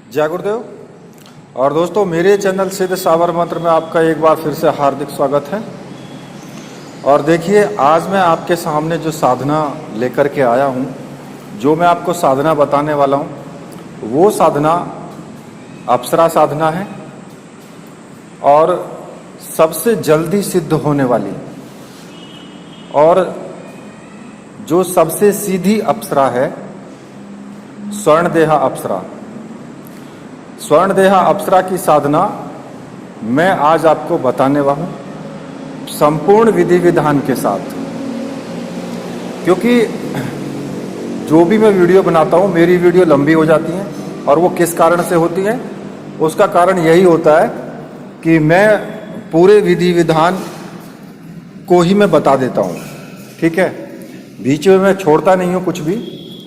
जय गुरुदेव। और दोस्तों, मेरे चैनल सिद्ध सावर मंत्र में आपका एक बार फिर से हार्दिक स्वागत है। और देखिए, आज मैं आपके सामने जो साधना लेकर के आया हूँ, जो मैं आपको साधना बताने वाला हूँ, वो साधना अप्सरा साधना है और सबसे जल्दी सिद्ध होने वाली और जो सबसे सीधी अप्सरा है, स्वर्णदेहा अप्सरा। स्वर्णदेहा अप्सरा की साधना मैं आज आपको बताने वाला हूँ संपूर्ण विधि विधान के साथ। क्योंकि जो भी मैं वीडियो बनाता हूँ, मेरी वीडियो लंबी हो जाती है। और वो किस कारण से होती है? उसका कारण यही होता है कि मैं पूरे विधि विधान को ही मैं बता देता हूँ, ठीक है। बीच में मैं छोड़ता नहीं हूँ कुछ भी,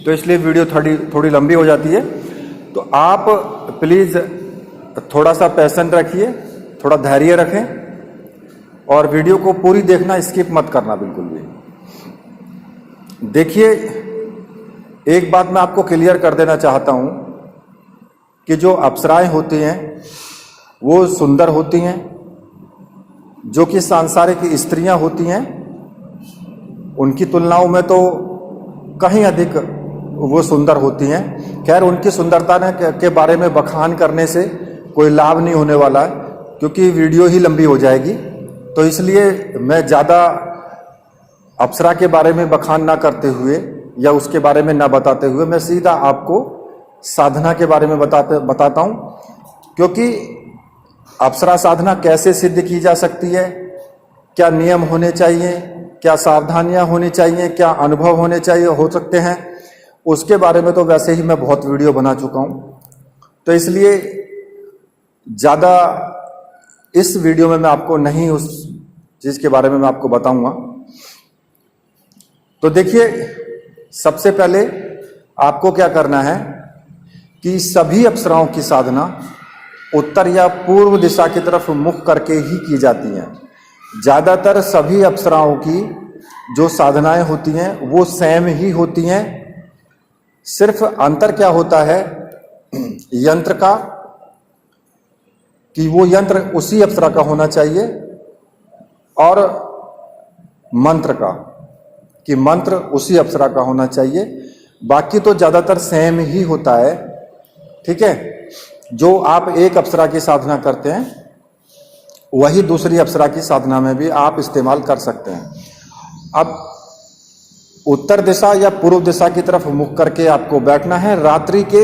तो इसलिए वीडियो थोड़ी लंबी हो जाती है। तो आप प्लीज़ थोड़ा सा पैशन रखिए, थोड़ा धैर्य रखें और वीडियो को पूरी देखना, स्किप मत करना बिल्कुल भी। देखिए, एक बात मैं आपको क्लियर कर देना चाहता हूँ कि जो अप्सराएं होती हैं वो सुंदर होती हैं, जो कि सांसारिक स्त्रियां होती हैं उनकी तुलनाओं में तो कहीं अधिक वो सुंदर होती हैं। खैर, उनकी सुंदरता के बारे में बखान करने से कोई लाभ नहीं होने वाला है, क्योंकि वीडियो ही लंबी हो जाएगी। तो इसलिए मैं ज़्यादा अप्सरा के बारे में बखान ना करते हुए या उसके बारे में ना बताते हुए मैं सीधा आपको साधना के बारे में बताता हूँ। क्योंकि अप्सरा साधना कैसे सिद्ध की जा सकती है, क्या नियम होने चाहिए, क्या सावधानियां होनी चाहिए, क्या अनुभव होने चाहिए, हो सकते हैं, उसके बारे में तो वैसे ही मैं बहुत वीडियो बना चुका हूं। तो इसलिए ज़्यादा इस वीडियो में मैं आपको नहीं उस चीज़ के बारे में मैं आपको बताऊंगा। तो देखिए, सबसे पहले आपको क्या करना है कि सभी अप्सराओं की साधना उत्तर या पूर्व दिशा की तरफ मुख करके ही की जाती हैं। ज़्यादातर सभी अप्सराओं की जो साधनाएं होती हैं वो सेम ही होती हैं। सिर्फ अंतर क्या होता है यंत्र का, कि वो यंत्र उसी अप्सरा का होना चाहिए, और मंत्र का, कि मंत्र उसी अप्सरा का होना चाहिए। बाकी तो ज़्यादातर सेम ही होता है, ठीक है। जो आप एक अप्सरा की साधना करते हैं वही दूसरी अप्सरा की साधना में भी आप इस्तेमाल कर सकते हैं। अब उत्तर दिशा या पूर्व दिशा की तरफ मुख करके आपको बैठना है। रात्रि के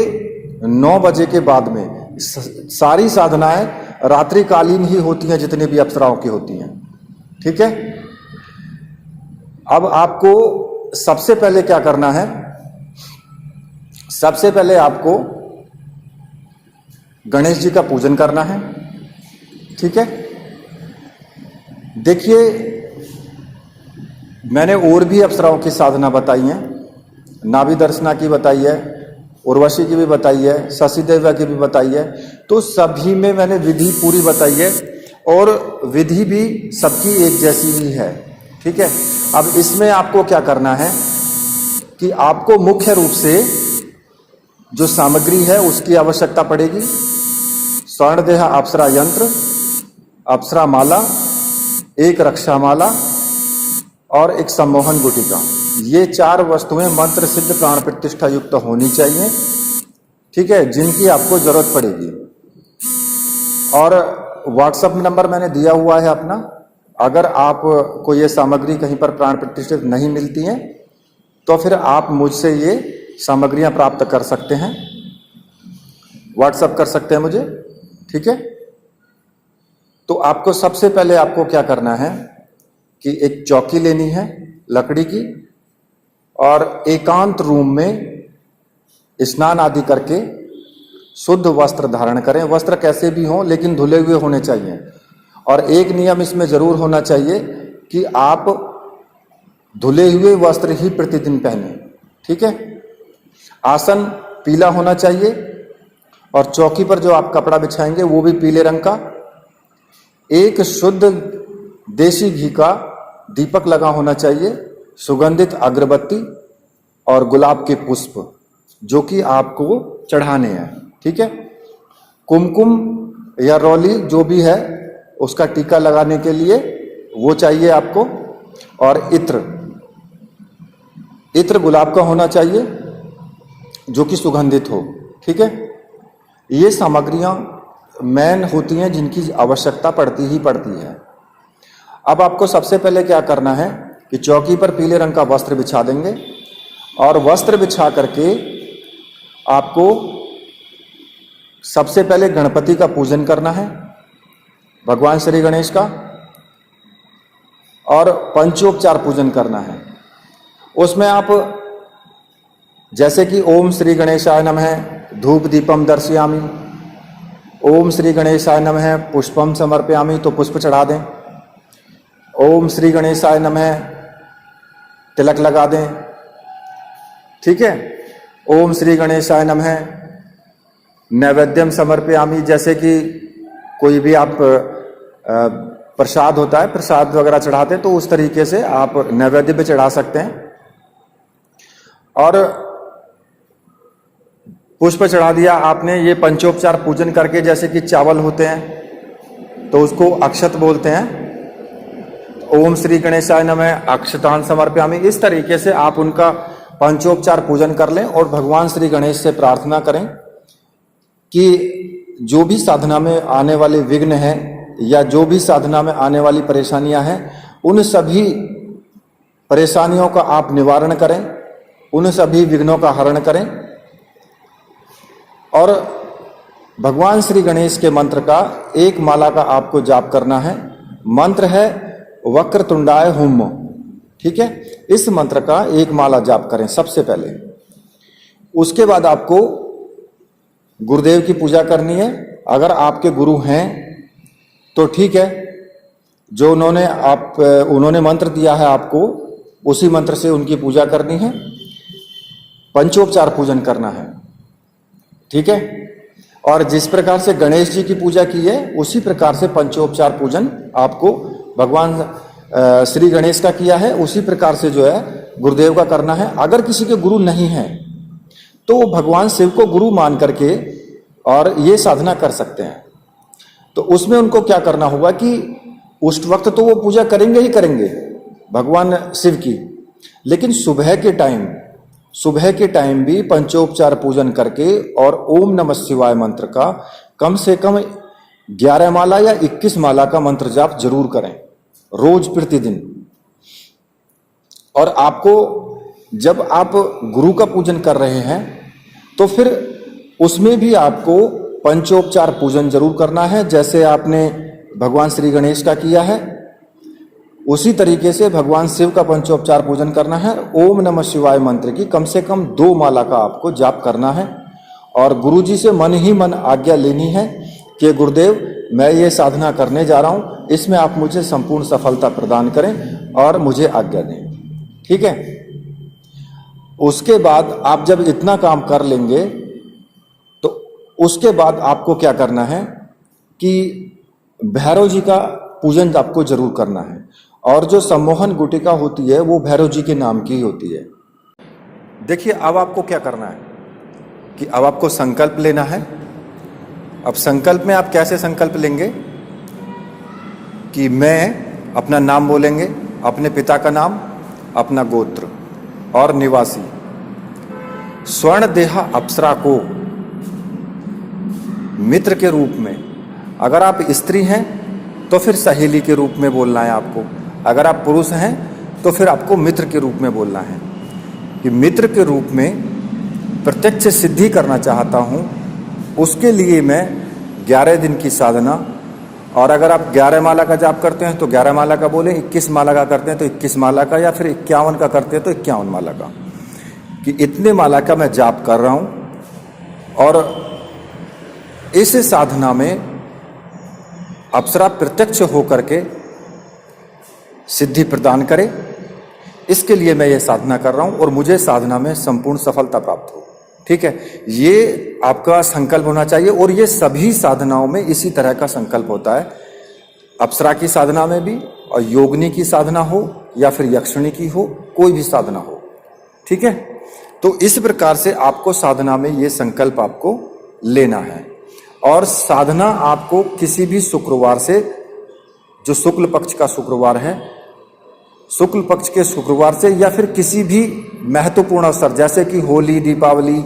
9 बजे के बाद में सारी साधनाएं रात्रिकालीन ही होती हैं, जितनी भी अप्सराओं की होती हैं, ठीक है। अब आपको सबसे पहले क्या करना है? सबसे पहले आपको गणेश जी का पूजन करना है, ठीक है। देखिए, मैंने और भी अप्सराओं की साधना बताई है, नाभि दर्शना की बताई है, उर्वशी की भी बताई है, शशि देवया की भी बताई है। तो सभी में मैंने विधि पूरी बताई है और विधि भी सबकी एक जैसी ही है, ठीक है। अब इसमें आपको क्या करना है कि आपको मुख्य रूप से जो सामग्री है उसकी आवश्यकता पड़ेगी। स्वर्णदेहा अप्सरा यंत्र, अप्सरा माला, एक रक्षा माला और एक सम्मोहन गुटिका। ये 4 वस्तुएं मंत्र सिद्ध प्राण प्रतिष्ठा युक्त होनी चाहिए, ठीक है, जिनकी आपको जरूरत पड़ेगी। और व्हाट्सएप नंबर मैंने दिया हुआ है अपना। अगर आपको ये सामग्री कहीं पर प्राण प्रतिष्ठित नहीं मिलती है तो फिर आप मुझसे ये सामग्रियां प्राप्त कर सकते हैं, व्हाट्सएप कर सकते हैं मुझे, ठीक है। तो आपको सबसे पहले आपको क्या करना है कि एक चौकी लेनी है लकड़ी की, और एकांत रूम में स्नान आदि करके शुद्ध वस्त्र धारण करें। वस्त्र कैसे भी हों, लेकिन धुले हुए होने चाहिए। और एक नियम इसमें जरूर होना चाहिए कि आप धुले हुए वस्त्र ही प्रतिदिन पहने, ठीक है। आसन पीला होना चाहिए और चौकी पर जो आप कपड़ा बिछाएंगे वो भी पीले रंग का। एक शुद्ध देसी घी का दीपक लगा होना चाहिए, सुगंधित अगरबत्ती और गुलाब के पुष्प जो कि आपको चढ़ाने हैं, ठीक है। कुमकुम या रौली जो भी है उसका टीका लगाने के लिए वो चाहिए आपको। और इत्र, इत्र गुलाब का होना चाहिए जो कि सुगंधित हो। ठीक है, ये सामग्रियां मेन होती हैं जिनकी आवश्यकता पड़ती ही पड़ती है। अब आपको सबसे पहले क्या करना है कि चौकी पर पीले रंग का वस्त्र बिछा देंगे और वस्त्र बिछा करके आपको सबसे पहले गणपति का पूजन करना है, भगवान श्री गणेश का, और पंचोपचार पूजन करना है। उसमें आप जैसे कि ओम श्री गणेशाय नमः धूप दीपम दर्शयामि, ओम श्री गणेशाय नमः पुष्पम समर्पयामि तो पुष्प चढ़ा दें, ओम श्री गणेशाय नमः तिलक लगा दें। ठीक है, ओम श्री गणेशाय नमः नैवेद्यम समर्पयामि, जैसे कि कोई भी आप प्रसाद होता है, प्रसाद वगैरह चढ़ाते हैं तो उस तरीके से आप नैवेद्य पे चढ़ा सकते हैं। और पुष्प चढ़ा दिया आपने, ये पंचोपचार पूजन करके, जैसे कि चावल होते हैं तो उसको अक्षत बोलते हैं, ओम श्री गणेशाय नमः अक्षतान समर्पयामि। इस तरीके से आप उनका पंचोपचार पूजन कर लें और भगवान श्री गणेश से प्रार्थना करें कि जो भी साधना में आने वाले विघ्न हैं या जो भी साधना में आने वाली परेशानियां हैं उन सभी परेशानियों का आप निवारण करें, उन सभी विघ्नों का हरण करें। और भगवान श्री गणेश के मंत्र का एक माला का आपको जाप करना है। मंत्र है वक्रतुंडाय हुम। ठीक है, इस मंत्र का एक माला जाप करें सबसे पहले। उसके बाद आपको गुरुदेव की पूजा करनी है। अगर आपके गुरु हैं तो ठीक है, जो उन्होंने मंत्र दिया है आपको उसी मंत्र से उनकी पूजा करनी है, पंचोपचार पूजन करना है। ठीक है, और जिस प्रकार से गणेश जी की पूजा की है उसी प्रकार से पंचोपचार पूजन आपको भगवान श्री गणेश का किया है उसी प्रकार से जो है गुरुदेव का करना है। अगर किसी के गुरु नहीं है तो भगवान शिव को गुरु मान करके और ये साधना कर सकते हैं। तो उसमें उनको क्या करना होगा कि उस वक्त तो वो पूजा करेंगे ही करेंगे भगवान शिव की, लेकिन सुबह के टाइम भी पंचोपचार पूजन करके और ओम नमः शिवाय मंत्र का कम से कम 11 माला या 21 माला का मंत्र जाप जरूर करें रोज प्रतिदिन। और आपको जब आप गुरु का पूजन कर रहे हैं तो फिर उसमें भी आपको पंचोपचार पूजन जरूर करना है। जैसे आपने भगवान श्री गणेश का किया है उसी तरीके से भगवान शिव का पंचोपचार पूजन करना है। ओम नमः शिवाय मंत्र की कम से कम 2 माला का आपको जाप करना है और गुरु जी से मन ही मन आज्ञा लेनी है कि गुरुदेव मैं ये साधना करने जा रहा हूँ, इसमें आप मुझे संपूर्ण सफलता प्रदान करें और मुझे आज्ञा दें। ठीक है, उसके बाद आप जब इतना काम कर लेंगे तो उसके बाद आपको क्या करना है कि भैरव जी का पूजन आपको जरूर करना है। और जो सम्मोहन गुटिका होती है वो भैरव जी के नाम की होती है। देखिए, अब आपको क्या करना है कि अब आपको संकल्प लेना है। अब संकल्प में आप कैसे संकल्प लेंगे कि मैं अपना नाम बोलेंगे, अपने पिता का नाम, अपना गोत्र और निवासी, स्वर्ण देहा अप्सरा को मित्र के रूप में, अगर आप स्त्री हैं तो फिर सहेली के रूप में बोलना है आपको, अगर आप पुरुष हैं तो फिर आपको मित्र के रूप में बोलना है कि मित्र के रूप में प्रत्यक्ष सिद्धि करना चाहता हूँ, उसके लिए मैं 11 दिन की साधना। और अगर आप 11 माला का जाप करते हैं तो 11 माला का बोलें, 21 माला का करते हैं तो 21 माला का, या फिर 51 का करते हैं तो 51 माला का, कि इतने माला का मैं जाप कर रहा हूँ। और इस साधना में अप्सरा प्रत्यक्ष होकर के सिद्धि प्रदान करे, इसके लिए मैं ये साधना कर रहा हूँ और मुझे साधना में संपूर्ण सफलता प्राप्त हो। ठीक है, ये आपका संकल्प होना चाहिए। और ये सभी साधनाओं में इसी तरह का संकल्प होता है, अप्सरा की साधना में भी, और योगिनी की साधना हो या फिर यक्षिणी की हो, कोई भी साधना हो। ठीक है, तो इस प्रकार से आपको साधना में ये संकल्प आपको लेना है। और साधना आपको किसी भी शुक्रवार से, जो शुक्ल पक्ष का शुक्रवार है, शुक्ल पक्ष के शुक्रवार से या फिर किसी भी महत्वपूर्ण अवसर जैसे कि होली, दीपावली,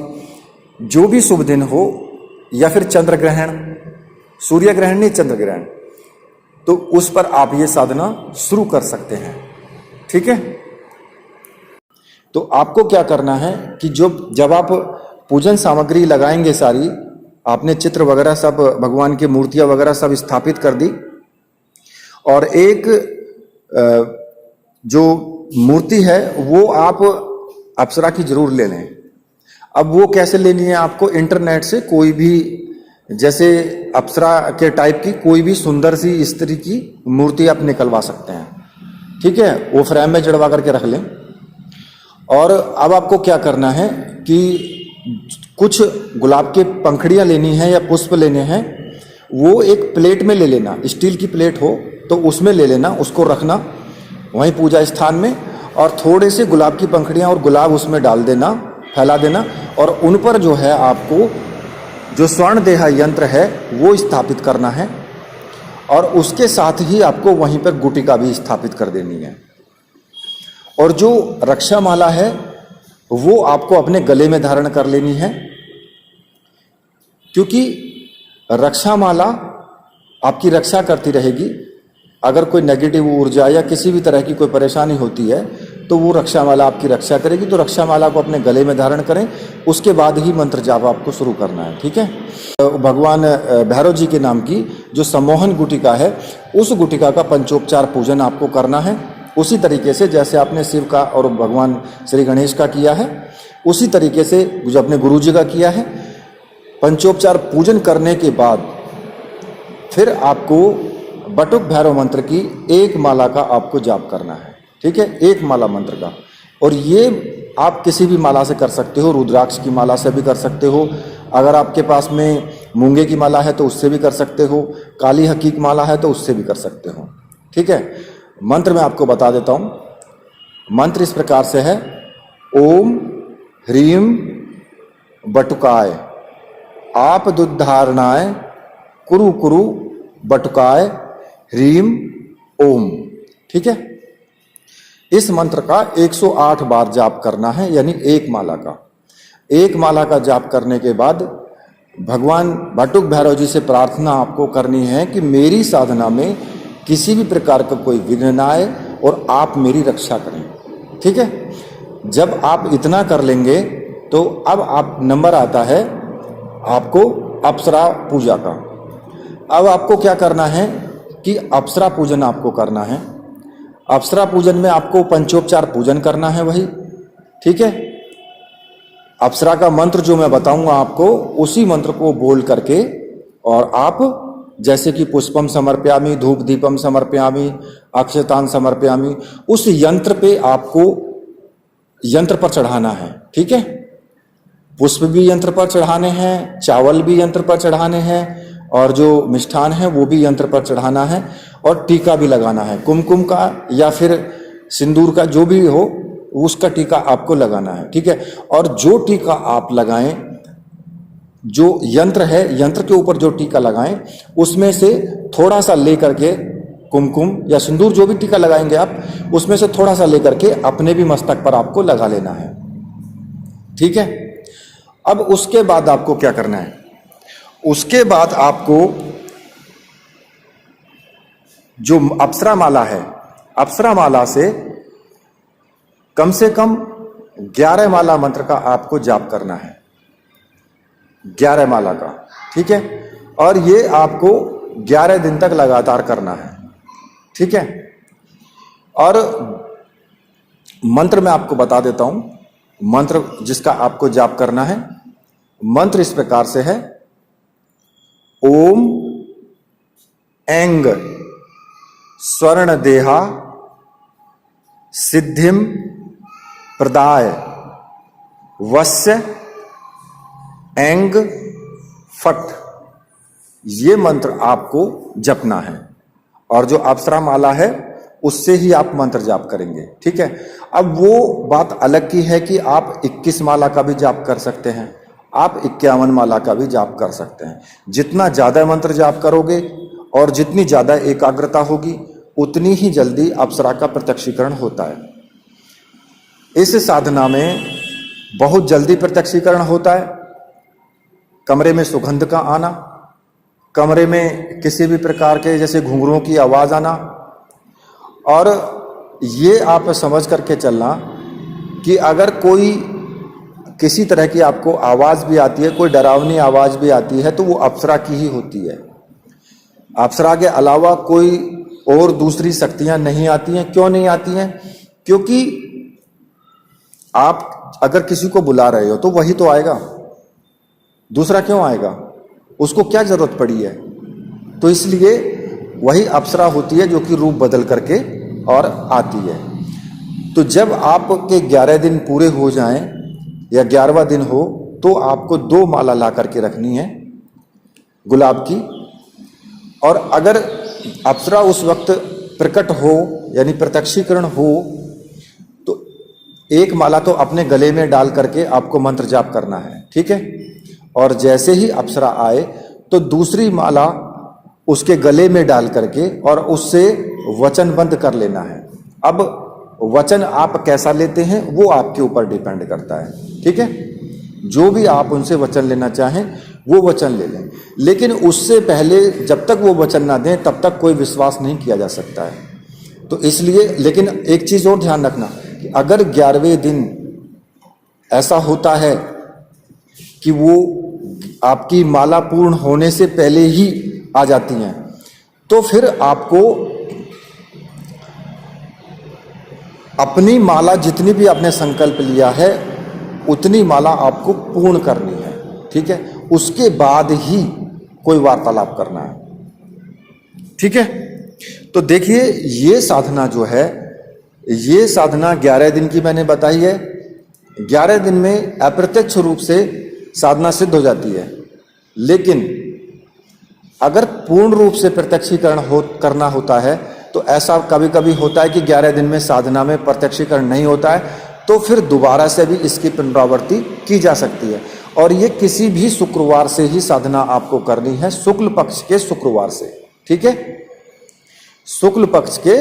जो भी शुभ दिन हो, या फिर चंद्र ग्रहण, सूर्य ग्रहण नहीं चंद्र ग्रहण, तो उस पर आप ये साधना शुरू कर सकते हैं। ठीक है, तो आपको क्या करना है कि जब आप पूजन सामग्री लगाएंगे, सारी आपने चित्र वगैरह सब, भगवान की मूर्तियां वगैरह सब स्थापित कर दी, और एक जो मूर्ति है वो आप अप्सरा की जरूर ले लें। अब वो कैसे लेनी है आपको, इंटरनेट से कोई भी, जैसे अप्सरा के टाइप की कोई भी सुंदर सी स्त्री की मूर्ति आप निकलवा सकते हैं। ठीक है, वो फ्रेम में जड़वा करके रख लें। और अब आपको क्या करना है कि कुछ गुलाब के पंखड़ियां लेनी है या पुष्प लेने हैं, वो एक प्लेट में ले लेना, स्टील की प्लेट हो तो उसमें ले लेना, उसको रखना वहीं पूजा स्थान में, और थोड़े से गुलाब की पंखड़ियां और गुलाब उसमें डाल देना, फैला देना, और उन पर जो है आपको जो स्वर्ण देहा यंत्र है वो स्थापित करना है, और उसके साथ ही आपको वहीं पर गुटिका भी स्थापित कर देनी है। और जो रक्षा माला है वो आपको अपने गले में धारण कर लेनी है, क्योंकि रक्षा माला आपकी रक्षा करती रहेगी। अगर कोई नेगेटिव ऊर्जा या किसी भी तरह की कोई परेशानी होती है तो वो रक्षा माला आपकी रक्षा करेगी। तो रक्षा माला को अपने गले में धारण करें, उसके बाद ही मंत्र जाप आपको शुरू करना है। ठीक है, तो भगवान भैरव जी के नाम की जो सम्मोहन गुटिका है, उस गुटिका का पंचोपचार पूजन आपको करना है, उसी तरीके से जैसे आपने शिव का और भगवान श्री गणेश का किया है, उसी तरीके से जो अपने गुरु जी का किया है। पंचोपचार पूजन करने के बाद फिर आपको बटुक भैरव मंत्र की एक माला का आपको जाप करना है। ठीक है, एक माला मंत्र का, और ये आप किसी भी माला से कर सकते हो, रुद्राक्ष की माला से भी कर सकते हो, अगर आपके पास में मूंगे की माला है तो उससे भी कर सकते हो, काली हकीक माला है तो उससे भी कर सकते हो। ठीक है, मंत्र मैं आपको बता देता हूँ। मंत्र इस प्रकार से है, ओम ह्रीम बटुकाय आप दुद्धारणाय कुरु कुरु बटुकाय ह्रीम ओम। ठीक है, इस मंत्र का 108 बार जाप करना है, यानी एक माला का। एक माला का जाप करने के बाद भगवान बटुक भैरव जी से प्रार्थना आपको करनी है कि मेरी साधना में किसी भी प्रकार का कोई विघ्न न आए और आप मेरी रक्षा करें। ठीक है, जब आप इतना कर लेंगे तो अब आप नंबर आता है आपको अप्सरा पूजा का। अब आपको क्या करना है कि अप्सरा पूजन आपको करना है। अप्सरा पूजन में आपको पंचोपचार पूजन करना है वही। ठीक है, अप्सरा का मंत्र जो मैं बताऊंगा आपको, उसी मंत्र को बोल करके, और आप जैसे कि पुष्पम समर्पयामि, धूप दीपम समर्पयामि, अक्षतान समर्पयामि, उस यंत्र पे आपको यंत्र पर चढ़ाना है। ठीक है, पुष्प भी यंत्र पर चढ़ाने हैं, चावल भी यंत्र पर चढ़ाने हैं, और जो मिष्ठान है वो भी यंत्र पर चढ़ाना है, और टीका भी लगाना है, कुमकुम का या फिर सिंदूर का, जो भी हो उसका टीका आपको लगाना है। ठीक है, और जो टीका आप लगाएं, जो यंत्र है, यंत्र के ऊपर जो टीका लगाएं, उसमें से थोड़ा सा लेकर के, कुमकुम या सिंदूर जो भी टीका लगाएंगे आप, उसमें से थोड़ा सा लेकर के अपने भी मस्तक पर आपको लगा लेना है। ठीक है, अब उसके बाद आपको क्या करना है, उसके बाद आपको जो अप्सरा माला है, अप्सरा माला से कम 11 माला मंत्र का आपको जाप करना है, 11 माला का। ठीक है, और ये आपको 11 दिन तक लगातार करना है। ठीक है, और मंत्र मैं आपको बता देता हूं, मंत्र जिसका आपको जाप करना है, मंत्र इस प्रकार से है, ओम ऐंग स्वर्ण देहा सिद्धिम प्रदाय वस्य ऐंग फट। ये मंत्र आपको जपना है, और जो अप्सरा माला है उससे ही आप मंत्र जाप करेंगे। ठीक है, अब वो बात अलग की है कि आप 21 माला का भी जाप कर सकते हैं, आप 51 माला का भी जाप कर सकते हैं। जितना ज़्यादा मंत्र जाप करोगे और जितनी ज़्यादा एकाग्रता होगी उतनी ही जल्दी अप्सरा का प्रत्यक्षीकरण होता है। इस साधना में बहुत जल्दी प्रत्यक्षीकरण होता है। कमरे में सुगंध का आना, कमरे में किसी भी प्रकार के जैसे घुंघरुओं की आवाज़ आना, और ये आप समझ करके चलना कि अगर कोई किसी तरह की आपको आवाज़ भी आती है, कोई डरावनी आवाज़ भी आती है, तो वो अप्सरा की ही होती है। अप्सरा के अलावा कोई और दूसरी शक्तियां नहीं आती हैं। क्यों नहीं आती हैं? क्योंकि आप अगर किसी को बुला रहे हो तो वही तो आएगा, दूसरा क्यों आएगा? उसको क्या जरूरत पड़ी है? तो इसलिए वही अप्सरा होती है जो कि रूप बदल करके और आती है। तो जब आपके 11 दिन पूरे हो जाएं या 11वां दिन हो तो आपको 2 माला ला करके रखनी है गुलाब की। और अगर अप्सरा उस वक्त प्रकट हो यानी प्रत्यक्षीकरण हो तो 1 माला तो अपने गले में डाल करके आपको मंत्र जाप करना है, ठीक है। और जैसे ही अप्सरा आए तो दूसरी माला उसके गले में डाल करके और उससे वचन बंद कर लेना है। अब वचन आप कैसा लेते हैं वो आपके ऊपर डिपेंड करता है, ठीक है। जो भी आप उनसे वचन लेना चाहें वो वचन ले लें, लेकिन उससे पहले जब तक वो वचन ना दें तब तक कोई विश्वास नहीं किया जा सकता है। तो इसलिए, लेकिन एक चीज़ और ध्यान रखना कि अगर 11वें दिन ऐसा होता है कि वो आपकी माला पूर्ण होने से पहले ही आ जाती हैं, तो फिर आपको अपनी माला जितनी भी आपने संकल्प लिया है उतनी माला आपको पूर्ण करनी है, ठीक है। उसके बाद ही कोई वार्तालाप करना है, ठीक है। तो देखिए ये साधना जो है, ये साधना 11 दिन की मैंने बताई है। 11 दिन में अप्रत्यक्ष रूप से साधना सिद्ध हो जाती है, लेकिन अगर पूर्ण रूप से प्रत्यक्षीकरण करना होता है तो ऐसा कभी कभी होता है कि 11 दिन में साधना में प्रत्यक्षीकरण नहीं होता है, तो फिर दोबारा से भी इसकी पुनरावृत्ति की जा सकती है। और ये किसी भी शुक्रवार से ही साधना आपको करनी है, शुक्ल पक्ष के शुक्रवार से, ठीक है। शुक्ल पक्ष के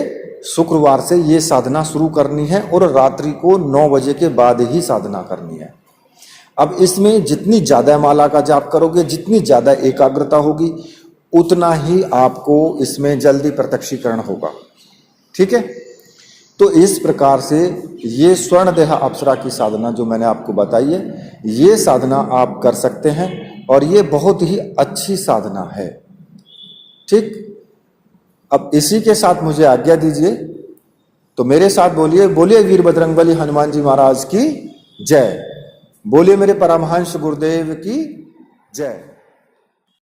शुक्रवार से ये साधना शुरू करनी है और रात्रि को 9 बजे के बाद ही साधना करनी है। अब इसमें जितनी ज़्यादा माला का जाप करोगे, जितनी ज़्यादा एकाग्रता होगी, उतना ही आपको इसमें जल्दी प्रत्यक्षीकरण होगा, ठीक है। तो इस प्रकार से ये स्वर्ण देह अप्सरा की साधना जो मैंने आपको बताई है, ये साधना आप कर सकते हैं और ये बहुत ही अच्छी साधना है, ठीक। अब इसी के साथ मुझे आज्ञा दीजिए, तो मेरे साथ बोलिए, बोलिए वीर बजरंगबली हनुमान जी महाराज की जय, बोलिए मेरे परमहंस गुरुदेव की जय।